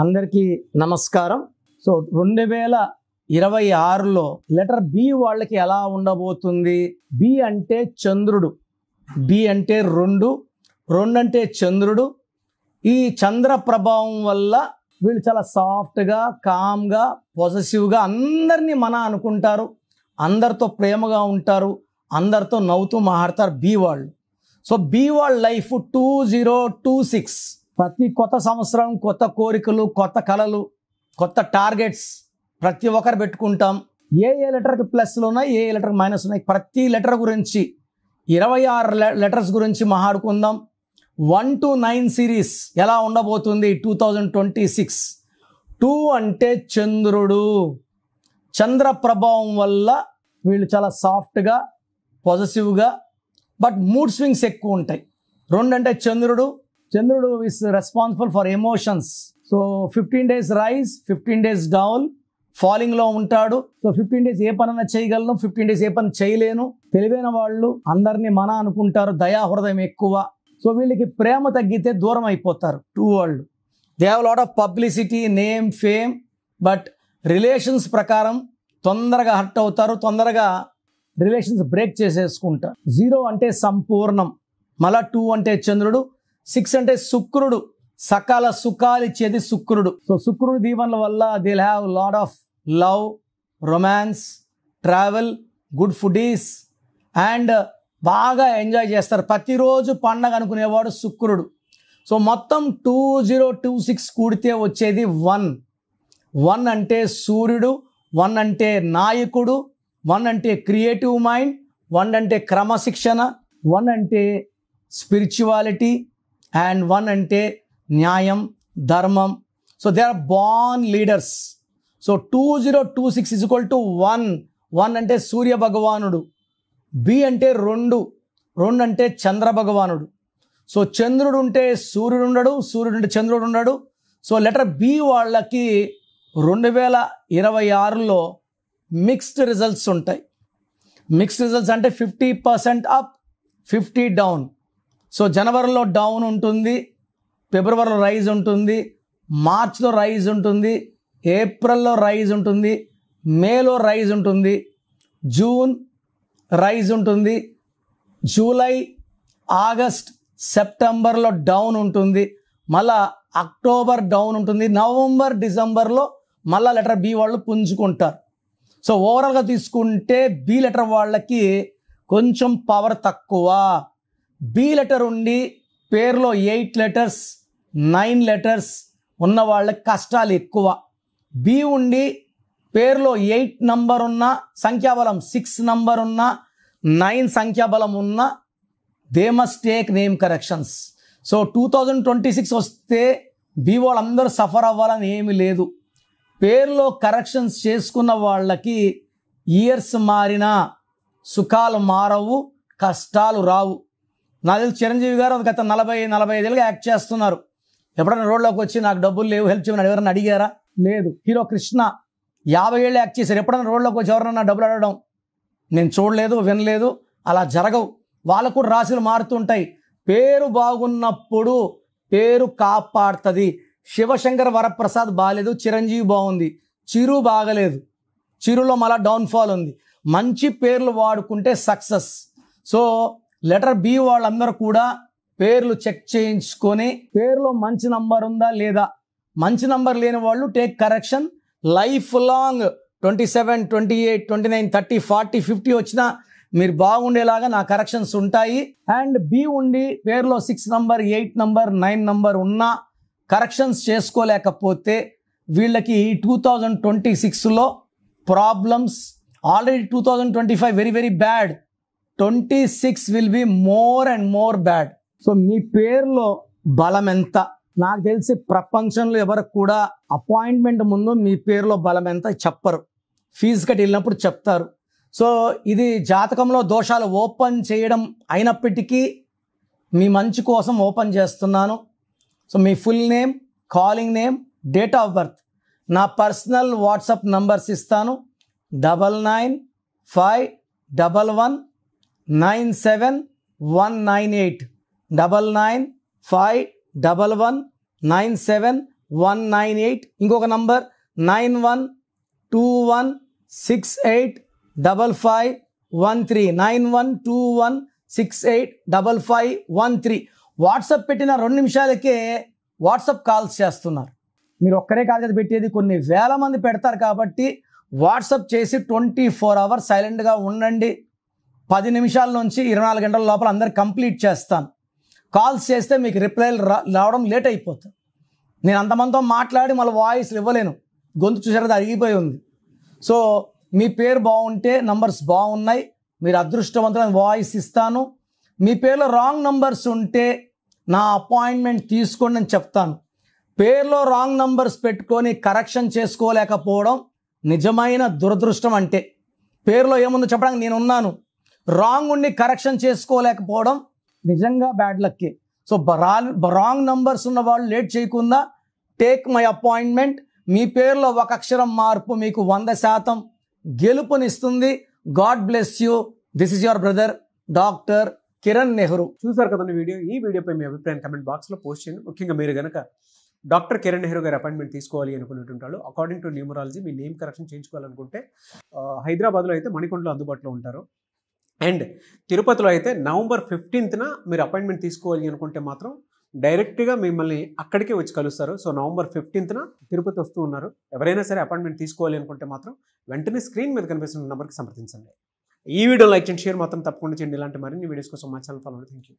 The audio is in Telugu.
అందరికీ నమస్కారం. సో 2026లో లెటర్ బి వాళ్ళకి ఎలా ఉండబోతుంది? బి అంటే చంద్రుడు, బి అంటే రెండు అంటే చంద్రుడు. ఈ చంద్ర ప్రభావం వల్ల వీళ్ళు చాలా సాఫ్ట్గా, కామ్గా, పొజెసివ్గా అందరినీ అనుకుంటారు, అందరితో ప్రేమగా ఉంటారు, అందరితో నవ్వుతూ మాట్లాడతారు బి వాళ్ళు. సో బి వాళ్ళ లైఫ్ 2026 ప్రతి కొత్త సంవత్సరం కొత్త కోరికలు, కొత్త కళలు, కొత్త టార్గెట్స్ ప్రతి ఒక్కరు పెట్టుకుంటాం. ఏ లెటర్కి ప్లస్లు ఉన్నాయి, ఏ లెటర్కి మైనస్ ఉన్నాయి, ప్రతి లెటర్ గురించి 26 లెటర్స్ గురించి మాట్లాడుకుందాం. 1 to 9 సిరీస్ ఎలా ఉండబోతుంది 2026. 2 అంటే చంద్రుడు, చంద్ర ప్రభావం వల్ల వీళ్ళు చాలా సాఫ్ట్గా, పాజిటివ్గా, బట్ మూడ్ స్వింగ్స్ ఎక్కువ ఉంటాయి. 2 అంటే చంద్రుడు is responsible for emotions. So 15 days rise, 15 days down, ఫాలింగ్లో ఉంటాడు. సో 15 days ఏ పనైనా చేయగలను, 15 days ఏ పని చేయలేను. తెలివైన వాళ్ళు అందరినీ అనుకుంటారు, దయా హృదయం ఎక్కువ. సో వీళ్ళకి ప్రేమ తగ్గితే దూరం అయిపోతారు. 2 వాళ్ళు they have lot of publicity, name, fame, but relations ప్రకారం తొందరగా హర్ట్ అవుతారు, తొందరగా రిలేషన్స్ బ్రేక్ చేసేసుకుంటారు. 0 అంటే సంపూర్ణం, మళ్ళా 2 అంటే చంద్రుడు. 6 అంటే శుక్రుడు, సకాల సుఖాలు ఇచ్చేది శుక్రుడు. సో శుక్రుడు దీవెనల వల్ల they have lot of love, romance, travel, good foodies and బాగా ఎంజాయ్ చేస్తారు. ప్రతిరోజు పండగ అనుకునేవాడు శుక్రుడు. సో మొత్తం 2026 కూడితే వచ్చేది 1 అంటే సూర్యుడు, 1 అంటే నాయకుడు, 1 అంటే క్రియేటివ్ మైండ్, 1 అంటే క్రమశిక్షణ, 1 అంటే స్పిరిచువాలిటీ అండ్ 1 అంటే న్యాయం, ధర్మం. So they are born leaders. So 2026 is equal to 1 అంటే సూర్య భగవానుడు. బి అంటే రెండు అంటే చంద్ర భగవానుడు. సో చంద్రుడు ఉంటే సూర్యుడు ఉండడు, సూర్యుడు ఉంటే చంద్రుడు ఉండడు. సో లెటర్ బి వాళ్ళకి 2026లో మిక్స్డ్ రిజల్ట్స్ ఉంటాయి. మిక్స్డ్ రిజల్ట్స్ అంటే 50% అప్, 50 డౌన్. సో జనవరిలో డౌన్ ఉంటుంది, ఫిబ్రవరిలో రైజ్ ఉంటుంది, మార్చ్లో రైజ్ ఉంటుంది, ఏప్రిల్లో రైజ్ ఉంటుంది, మేలో రైజ్ ఉంటుంది, జూన్ రైజ్ ఉంటుంది, జూలై, ఆగస్ట్, సెప్టెంబర్లో డౌన్ ఉంటుంది, మళ్ళా అక్టోబర్ డౌన్ ఉంటుంది, నవంబర్, డిసెంబర్లో మళ్ళా లెటర్ బి వాళ్ళు పుంజుకుంటారు. సో ఓవరాల్గా తీసుకుంటే బి లెటర్ వాళ్ళకి కొంచెం పవర్ తక్కువ. బి లెటర్ ఉండి పేరులో 8 letters, 9 letters ఉన్న వాళ్ళకి కష్టాలు ఎక్కువ. బి ఉండి పేరులో 8 నంబర్ ఉన్న, సంఖ్యాబలం 6 నంబర్ ఉన్న, 9 సంఖ్యాబలం ఉన్న, they must take name corrections. So 2026 వస్తే బి వాళ్ళందరూ సఫర్ అవ్వాలని ఏమీ లేదు. పేరులో కరెక్షన్స్ చేసుకున్న వాళ్ళకి ఇయర్స్ మారినా సుఖాలు మారవు, కష్టాలు రావు. నాకు తెలిసి చిరంజీవి గారు గత 40-45 ఏళ్ళుగా యాక్ట్ చేస్తున్నారు. ఎప్పుడైనా రోడ్లోకి వచ్చి నాకు డబ్బులు లేవు, హెల్ప్ చేయమని ఎవరైనా అడిగారా? లేదు. హీరో కృష్ణ 50 ఏళ్ళు యాక్ట్ చేశారు. ఎప్పుడైనా రోడ్లోకి వచ్చి ఎవరైనా డబ్బులు అడగడం నేను చూడలేదు, వినలేదు. అలా జరగవు. వాళ్ళకు కూడా రాశులు మారుతుంటాయి. పేరు బాగున్నప్పుడు పేరు కాపాడుతుంది. శివశంకర్ వరప్రసాద్ బాగాలేదు, చిరంజీవి బాగుంది, చిరు బాగలేదు, చిరులో మళ్ళా డౌన్ఫాల్ ఉంది. మంచి పేర్లు వాడుకుంటే సక్సెస్. సో లెటర్ బి వాళ్ళందరూ కూడా పేర్లు చెక్ చేయించుకొని పేరులో మంచి నంబర్ ఉందా లేదా, మంచి నంబర్ లేని వాళ్ళు టేక్ కరెక్షన్. లైఫ్ లాంగ్ 27, 28, 29, 30, 40, 50 వచ్చినా మీరు బాగుండేలాగా నా కరెక్షన్స్ ఉంటాయి. అండ్ బి ఉండి పేరులో 6 నంబర్, 8 నంబర్, 9 నంబర్ ఉన్నా కరెక్షన్స్ చేసుకోలేకపోతే వీళ్ళకి 2026లో problems. Already 2025 very very bad. 26 will be more and more bad. So మీ పేరులో బలం ఎంత? నాకు తెలిసి ప్రపంచంలో ఎవరికి కూడా అపాయింట్మెంట్ ముందు మీ పేరులో బలం ఎంత చెప్పరు, ఫీజు కట్టి వెళ్ళినప్పుడు చెప్తారు. సో ఇది జాతకంలో దోషాలు ఓపెన్ చేయడం అయినప్పటికీ మీ మంచి కోసం ఓపెన్ చేస్తున్నాను. So me full name, calling name, date of birth, నా పర్సనల్ వాట్సాప్ నంబర్స్ ఇస్తాను. 9951197198 9951197197 9198. ఇంకొక నంబర్ 9121685513 9121685513. వాట్సాప్ పెట్టిన 2 నిమిషాలకే వాట్సాప్ కాల్స్ చేస్తున్నారు. మీరు ఒక్కరే కాదు కదా పెట్టేది, కొన్ని వేల మంది పెడతారు. కాబట్టి వాట్సాప్ చేసి 24 hours సైలెంట్గా ఉండండి. 10 నిమిషాల నుంచి 24 గంటల లోపల అందరు కంప్లీట్ చేస్తాను. కాల్స్ చేస్తే మీకు రిప్లైలు రావడం లేట్ అయిపోతుంది. నేను అంతమందితో మాట్లాడి మళ్ళీ వాయిస్ ఇవ్వలేను, గొంతు చూసారు అరిగిపోయి ఉంది. సో మీ పేరు బాగుంటే నంబర్స్ బాగున్నాయి, మీరు అదృష్టవంతులైన వాయిస్ ఇస్తాను. మీ పేరులో రాంగ్ నంబర్స్ ఉంటే నా అపాయింట్మెంట్ తీసుకోండి అని చెప్తాను. పేరులో రాంగ్ నంబర్స్ పెట్టుకొని కరెక్షన్ చేసుకోలేకపోవడం నిజమైన దురదృష్టం. అంటే పేరులో ఏముందో చెప్పడానికి నేను ఉన్నాను, రాంగ్ ఉండి కరెక్షన్ చేసుకోలేకపోవడం నిజంగా బ్యాడ్ లక్కే. సో రాంగ్ నంబర్స్ ఉన్న వాళ్ళు లేట్ చేయకుండా టేక్ మై అపాయింట్మెంట్. మీ పేరులో ఒక అక్షరం మార్పు మీకు 100% గెలుపునిస్తుంది. God bless you. This is your brother doctor Kiran Nehru. చూసారు కదండి వీడియో. ఈ వీడియోపై మీ అభిప్రాయం కమెంట్ బాక్స్లో పోస్ట్ చేయండి. ముఖ్యంగా మీరు కనుక డాక్టర్ కిరణ్ నెహ్రూ గారి అపాయింట్మెంట్ తీసుకోవాలి అనుకునేటుంటారు, అకార్డింగ్ టు న్యూమరాలజీ మీ నేమ్ కరెక్షన్ చేయించుకోవాలనుకుంటే హైదరాబాద్లో అయితే మణికొండలో అందుబాటులో ఉంటారు. అండ్ తిరుపతిలో అయితే November 15th మీరు అపాయింట్మెంట్ తీసుకోవాలి అనుకుంటే మాత్రం డైరెక్ట్గా మిమ్మల్ని అక్కడికే వచ్చి కలుస్తారు. సో November 15th తిరుపతి వస్తూ ఉన్నారు. ఎవరైనా సరే అపాయింట్మెంట్ తీసుకోవాలి అనుకుంటే మాత్రం వెంటనే స్క్రీన్ మీద కనిపిస్తున్న నెంబర్కి సంప్రదించండి. ఈ వీడియో లైక్ చేయండి, షేర్ మాత్రం తప్పకుండా చేయండి. ఇలాంటి మరిన్ని వీడియోస్ కోసం మా ఛానల్ ఫాలో అవ్వండి. Thank you.